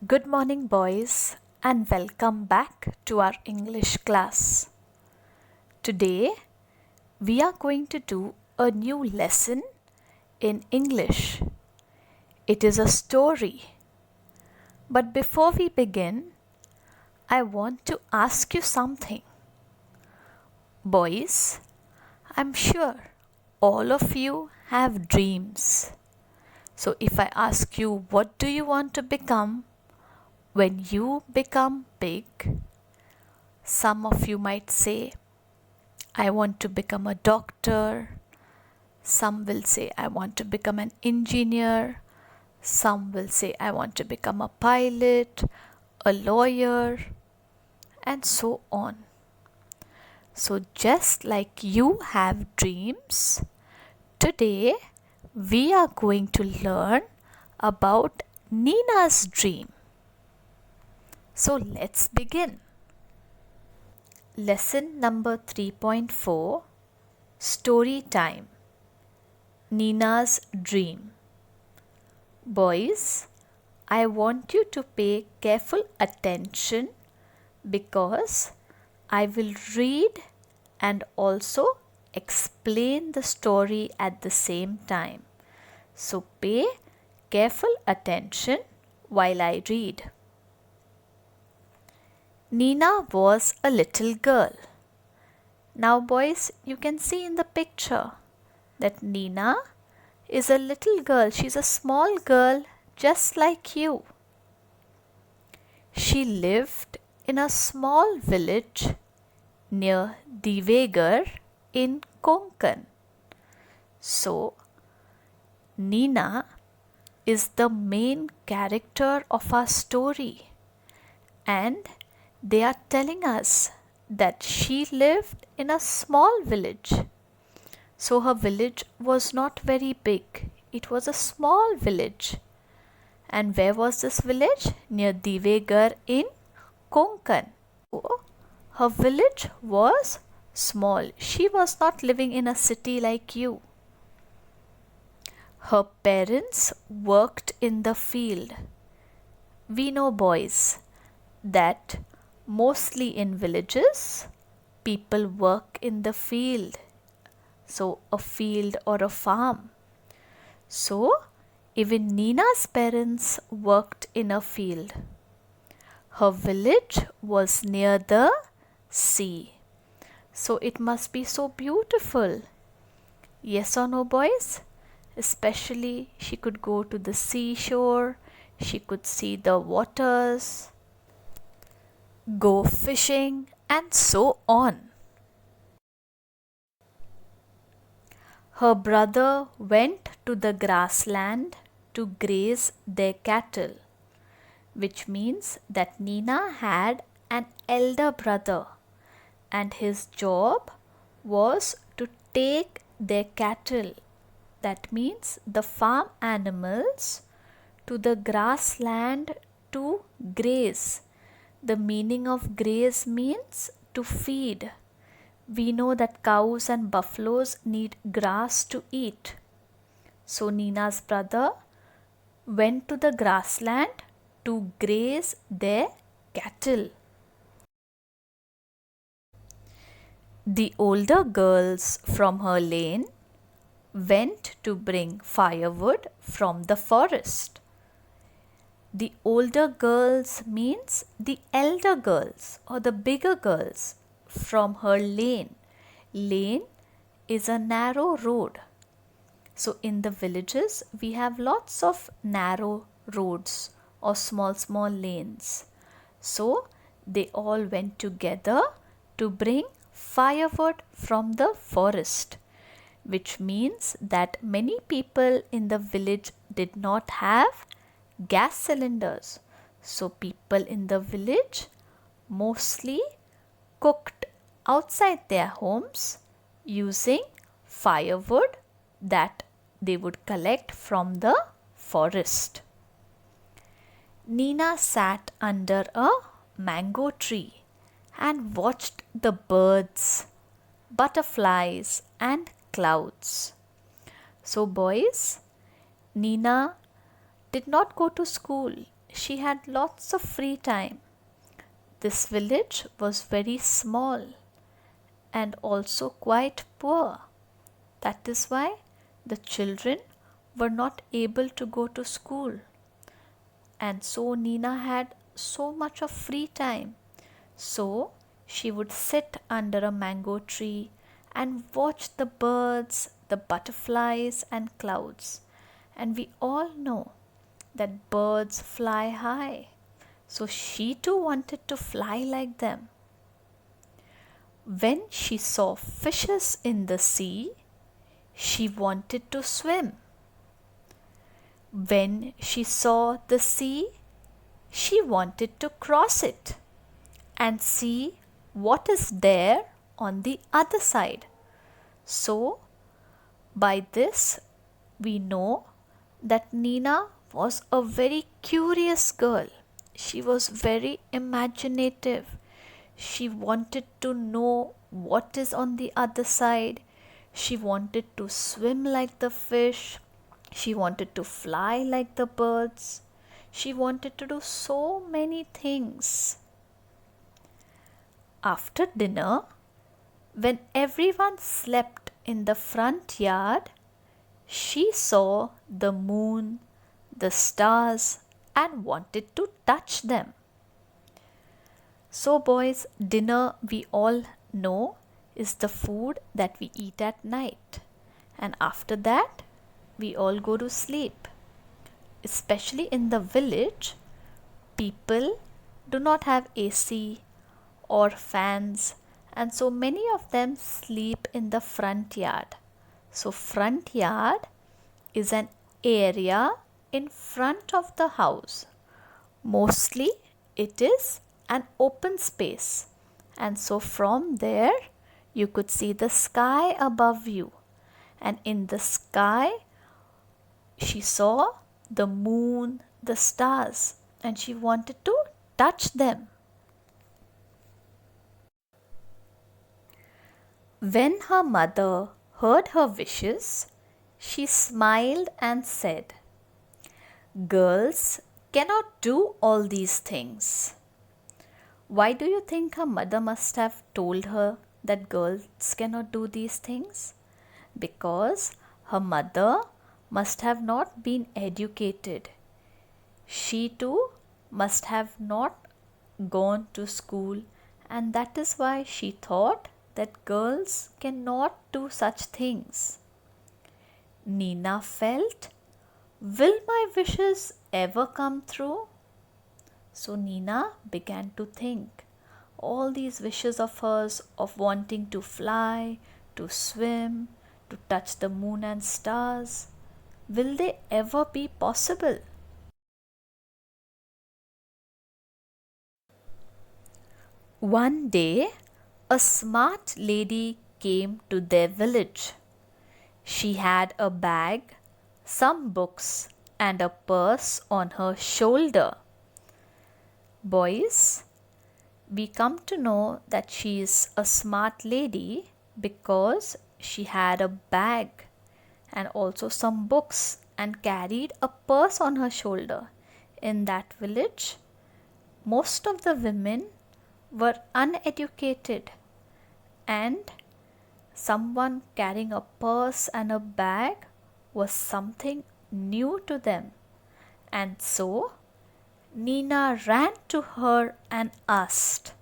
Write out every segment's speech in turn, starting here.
Good morning, boys, and welcome back to our English class. Today, we are going to do a new lesson in English. It is a story. But before we begin, I want to ask you something. Boys, I'm sure all of you have dreams. So if I ask you, what do you want to become when you become big? Some of you might say, I want to become a doctor. Some will say, I want to become an engineer. Some will say, I want to become a pilot, a lawyer, and so on. So, just like you have dreams, today we are going to learn about Nina's dream. So, let's begin. Lesson number 3.4 Story Time. Nina's Dream. Boys, I want you to pay careful attention because I will read and also explain the story at the same time. So pay careful attention while I read. Nina was a little girl. Now, boys, you can see in the picture that Nina is a little girl. She's a small girl just like you. She lived in a small village near Divegar in Konkan. So, Nina is the main character of our story, and they are telling us that she lived in a small village. So her village was not very big. It was a small village. And where was this village? Near Divegar in Konkan. So her village was small. She was not living in a city like you. Her parents worked in the field. We know, boys, that mostly in villages, people work in the field. So, a field or a farm. So, even Nina's parents worked in a field. Her village was near the sea. So, it must be so beautiful. Yes or no, boys? Especially, she could go to the seashore, she could see the waters, go fishing, and so on. Her brother went to the grassland to graze their cattle, which means that Nina had an elder brother, and his job was to take their cattle, that means the farm animals, to the grassland to graze. The meaning of graze means to feed. We know that cows and buffaloes need grass to eat. So Nina's brother went to the grassland to graze their cattle. The older girls from her lane went to bring firewood from the forest. The older girls means the elder girls or the bigger girls from her lane. Lane is a narrow road. So in the villages, we have lots of narrow roads or small lanes. So they all went together to bring firewood from the forest, which means that many people in the village did not have gas cylinders. So people in the village mostly cooked outside their homes using firewood that they would collect from the forest. Nina sat under a mango tree and watched the birds, butterflies, and clouds. So, boys, Nina did not go to school. she had lots of free time. This village was very small and also quite poor. That is why the children were not able to go to school. And so Nina had so much of free time. So she would sit under a mango tree and watch the birds, the butterflies, and clouds. And we all know that birds fly high. So she too wanted to fly like them. When she saw fishes in the sea, she wanted to swim. When she saw the sea, she wanted to cross it and see what is there on the other side. So, by this, we know that Nina was a very curious girl. She was very imaginative. She wanted to know what is on the other side. She wanted to swim like the fish. She wanted to fly like the birds. She wanted to do so many things. After dinner, when everyone slept in the front yard, she saw the moon, the stars, and wanted to touch them. So, boys, dinner we all know is the food that we eat at night. And after that, we all go to sleep. Especially in the village, people do not have AC or fans, and so many of them sleep in the front yard. So, front yard is an area in front of the house. Mostly it is an open space, and so from there you could see the sky above you, and in the sky she saw the moon, the stars, and she wanted to touch them. When her mother heard her wishes, she smiled and said, "Girls cannot do all these things." Why do you think her mother must have told her that girls cannot do these things? Because her mother must have not been educated. She too must have not gone to school, and that is why she thought that girls cannot do such things. Nina felt, will my wishes ever come true? So Nina began to think all these wishes of hers of wanting to fly, to swim, to touch the moon and stars, will they ever be possible? One day, a smart lady came to their village. She had a bag, some books, and a purse on her shoulder. Boys, we come to know that she is a smart lady because she had a bag and also some books and carried a purse on her shoulder. In that village, most of the women were uneducated, and someone carrying a purse and a bag was something new to them. And so Nina ran to her and asked,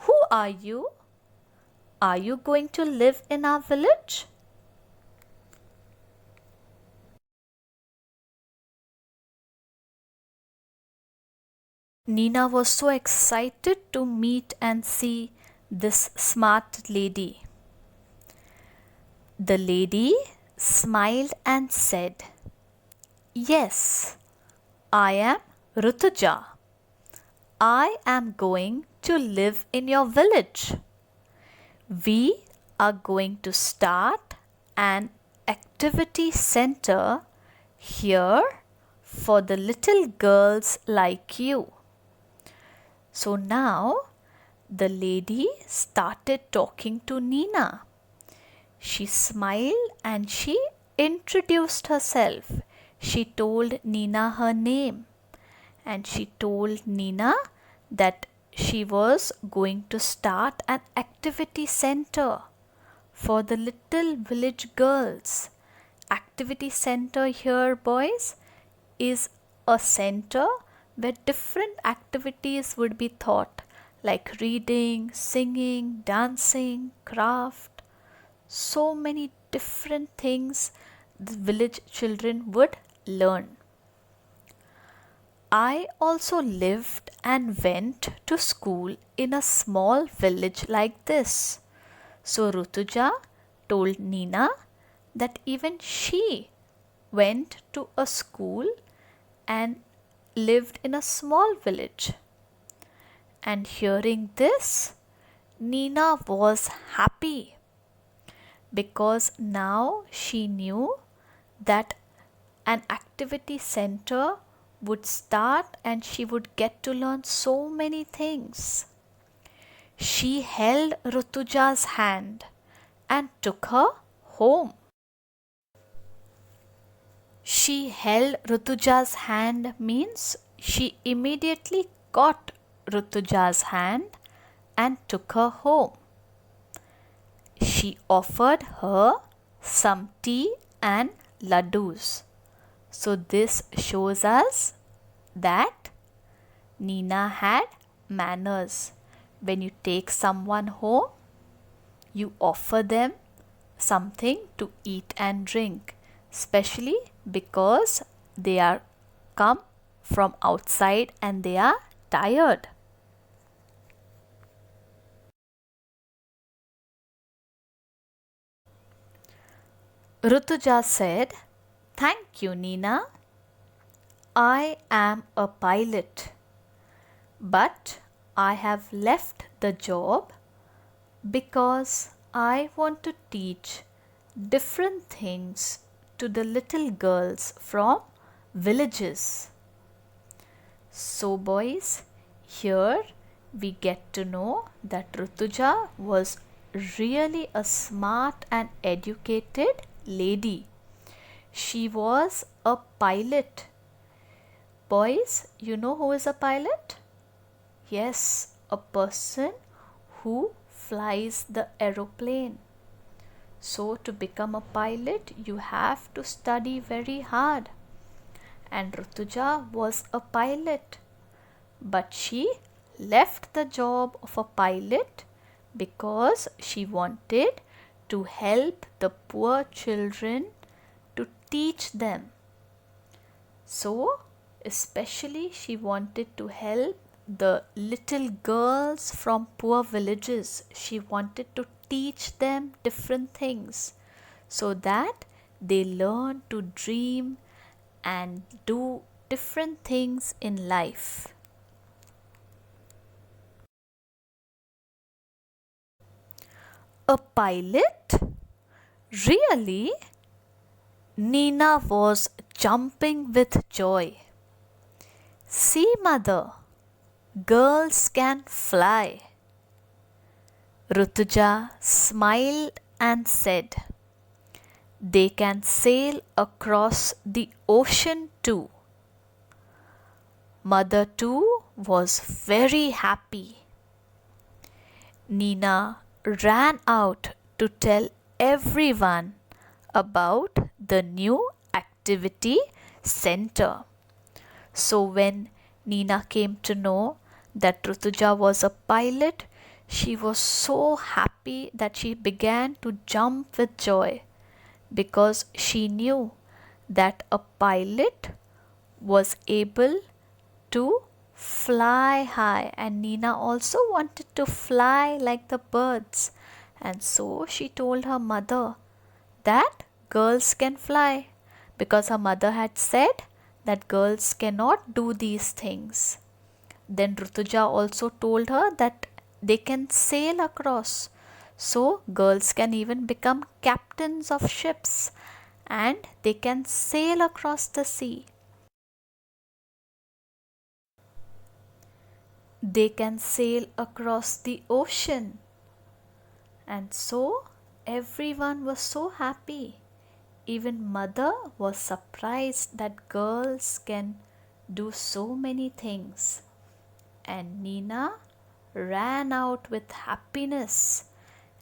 "Who are you? Are you going to live in our village?" Nina was so excited to meet and see this smart lady. The lady smiled and said, "Yes, I am Rutuja. I am going to live in your village. We are going to start an activity center here for the little girls like you." So now the lady started talking to Nina. She smiled and she introduced herself. She told Nina her name, and she told Nina that she was going to start an activity center for the little village girls. Activity center here, boys, is a center where different activities would be taught, like reading, singing, dancing, craft. So many different things the village children would learn. I also lived and went to school in a small village like this. So Rutuja told Nina that even she went to a school and lived in a small village. And hearing this, Nina was happy because now she knew that an activity center would start and she would get to learn so many things. She held Rutuja's hand and took her home. She held Rutuja's hand means she immediately got Rutuja's hand and took her home. She offered her some tea and laddus. So this shows us that Nina had manners. When you take someone home, you offer them something to eat and drink, especially because they are come from outside and they are tired. Rutuja said, "Thank you, Nina. I am a pilot, but I have left the job because I want to teach different things to the little girls from villages." So, boys, here we get to know that Rutuja was really a smart and educated lady. She was a pilot. Boys, you know who is a pilot? Yes, a person who flies the aeroplane. So, to become a pilot, you have to study very hard. And Rutuja was a pilot, but she left the job of a pilot because she wanted to help the poor children, to teach them. So, especially she wanted to help the little girls from poor villages. She wanted to teach them different things so that they learn to dream and do different things in life. A pilot? Really? Nina was jumping with joy. "See, mother, girls can fly." Rutuja smiled and said, "They can sail across the ocean too." Mother too was very happy. Nina ran out to tell everyone about the new activity center. So when Nina came to know that Rutuja was a pilot, she was so happy that she began to jump with joy because she knew that a pilot was able to fly high, and Nina also wanted to fly like the birds. And so she told her mother that girls can fly because her mother had said that girls cannot do these things. Then Rutuja also told her that they can sail across. So girls can even become captains of ships and they can sail across the sea. They can sail across the ocean. And so everyone was so happy. Even mother was surprised that girls can do so many things. And Nina ran out with happiness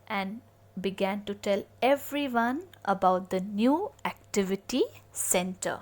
and began to tell everyone about the new activity center.